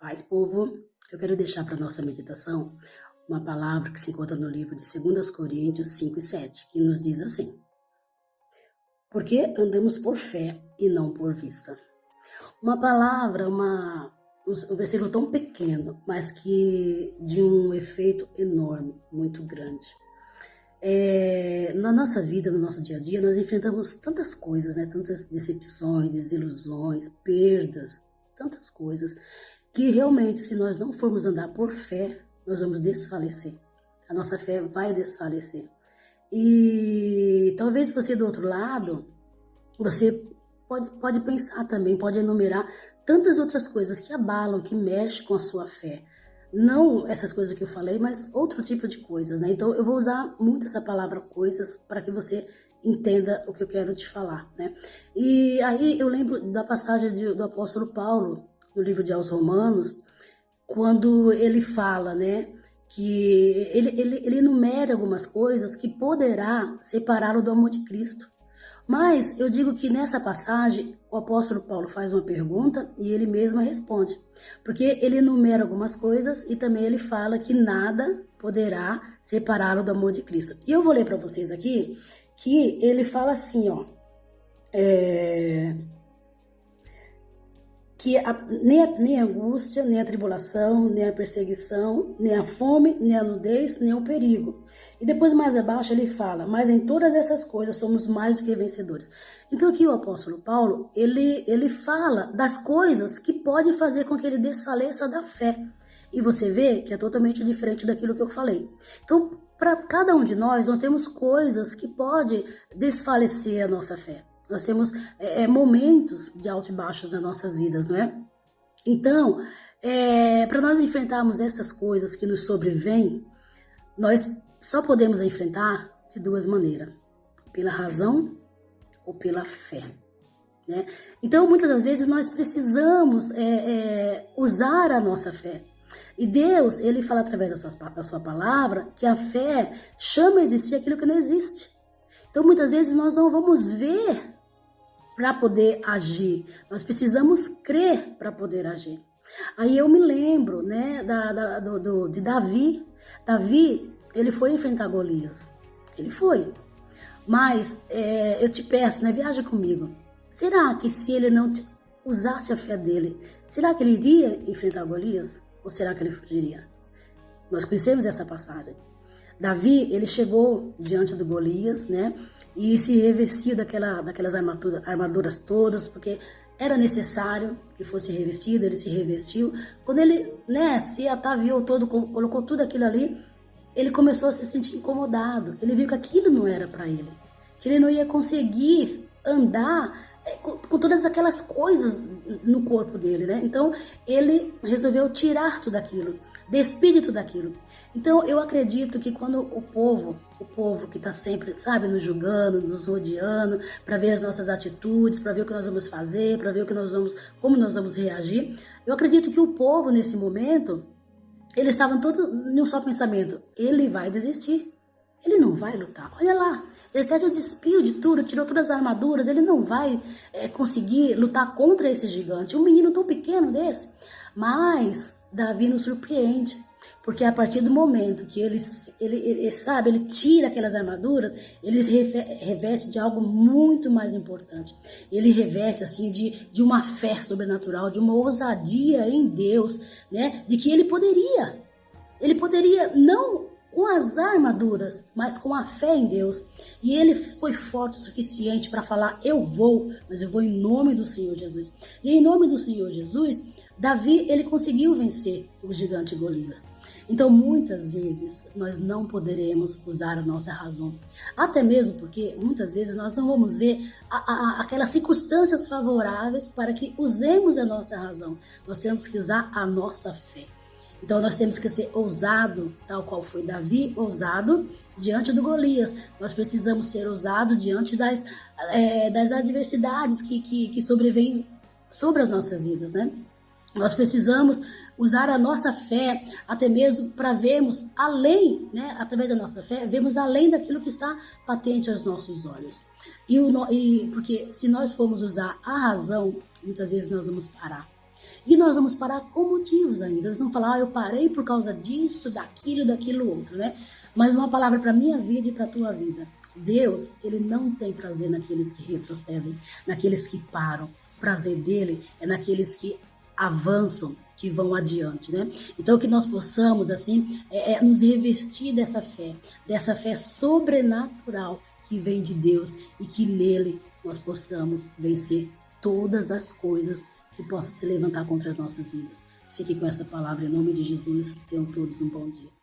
Paz, povo, eu quero deixar para nossa meditação uma palavra que se encontra no livro de 2 Coríntios 5 e 7, que nos diz assim: porque andamos por fé e não por vista. Uma palavra, um versículo tão pequeno, mas que de um efeito enorme, muito grande. Na nossa vida, no nosso dia a dia, nós enfrentamos tantas coisas, né? Tantas decepções, desilusões, perdas, tantas coisas, que realmente, se nós não formos andar por fé, nós vamos desfalecer. A nossa fé vai desfalecer. E talvez você do outro lado, você pode pensar também, pode enumerar tantas outras coisas que abalam, que mexem com a sua fé. Não essas coisas que eu falei, mas outro tipo de coisas, né? Então eu vou usar muito essa palavra coisas para que você entenda o que eu quero te falar, né? E aí eu lembro da passagem do apóstolo Paulo, no livro de aos Romanos, quando ele fala, né, que ele enumera algumas coisas que poderá separá-lo do amor de Cristo. Mas eu digo que nessa passagem o apóstolo Paulo faz uma pergunta e ele mesmo responde, porque ele enumera algumas coisas e também ele fala que nada poderá separá-lo do amor de Cristo. E eu vou ler para vocês aqui que ele fala assim, ó, que nem a angústia, nem a tribulação, nem a perseguição, nem a fome, nem a nudez, nem o perigo. E depois mais abaixo ele fala, mas em todas essas coisas somos mais do que vencedores. Então aqui o apóstolo Paulo, ele fala das coisas que pode fazer com que ele desfaleça da fé. E você vê que é totalmente diferente daquilo que eu falei. Então, para cada um de nós temos coisas que podem desfalecer a nossa fé. Nós temos momentos de altos e baixos nas nossas vidas, não é? Então, para nós enfrentarmos essas coisas que nos sobrevêm, nós só podemos enfrentar de duas maneiras: pela razão ou pela fé, né? Então, muitas das vezes, nós precisamos usar a nossa fé. E Deus, ele fala através da sua palavra que a fé chama a existir aquilo que não existe. Então, muitas vezes, nós não vamos ver para poder agir. Nós precisamos crer para poder agir. Aí eu me lembro, né, de Davi. Davi, ele foi enfrentar Golias. Ele foi. Mas eu te peço, né, viaja comigo. Será que se ele não usasse a fé dele, será que ele iria enfrentar Golias? Ou será que ele fugiria? Nós conhecemos essa passagem. Davi, ele chegou diante do Golias, né? E se revestiu daquelas armaduras todas, porque era necessário que fosse revestido, ele se revestiu. Quando ele, né, se ataviou todo, colocou tudo aquilo ali, ele começou a se sentir incomodado. Ele viu que aquilo não era para ele, que ele não ia conseguir andar com todas aquelas coisas no corpo dele, né? Então, ele resolveu tirar tudo aquilo, despir tudo aquilo. Então, eu acredito que quando o povo que está sempre, sabe, nos julgando, nos rodeando, para ver as nossas atitudes, para ver o que nós vamos fazer, para ver como nós vamos reagir, eu acredito que o povo, nesse momento, eles estavam todos em um só pensamento: ele vai desistir, ele não vai lutar. Olha lá, ele até já despiu de tudo, tirou todas as armaduras, ele não vai conseguir lutar contra esse gigante, um menino tão pequeno desse. Mas Davi nos surpreende, porque a partir do momento que ele tira aquelas armaduras, ele se reveste de algo muito mais importante. Ele reveste assim de uma fé sobrenatural, de uma ousadia em Deus, né? De que ele poderia não com as armaduras, mas com a fé em Deus. E ele foi forte o suficiente para falar: eu vou, mas eu vou em nome do Senhor Jesus. E em nome do Senhor Jesus, Davi, ele conseguiu vencer o gigante Golias. Então, muitas vezes, nós não poderemos usar a nossa razão. Até mesmo porque, muitas vezes, nós não vamos ver aquelas circunstâncias favoráveis para que usemos a nossa razão. Nós temos que usar a nossa fé. Então, nós temos que ser ousado, tal qual foi Davi, ousado diante do Golias. Nós precisamos ser ousados diante das adversidades que sobrevêm sobre as nossas vidas, né? Nós precisamos usar a nossa fé até mesmo para vermos além, né? Através da nossa fé, vermos além daquilo que está patente aos nossos olhos. Porque se nós formos usar a razão, muitas vezes nós vamos parar. E nós vamos parar com motivos ainda. Nós vamos falar, eu parei por causa disso, daquilo outro, né? Mas uma palavra para minha vida e para a tua vida. Deus, ele não tem prazer naqueles que retrocedem, naqueles que param. O prazer dele é naqueles que avançam, que vão adiante, né? Então que nós possamos, assim, nos revestir dessa fé sobrenatural que vem de Deus e que nele nós possamos vencer todas as coisas que possam se levantar contra as nossas vidas. Fique com essa palavra em nome de Jesus. Tenham todos um bom dia.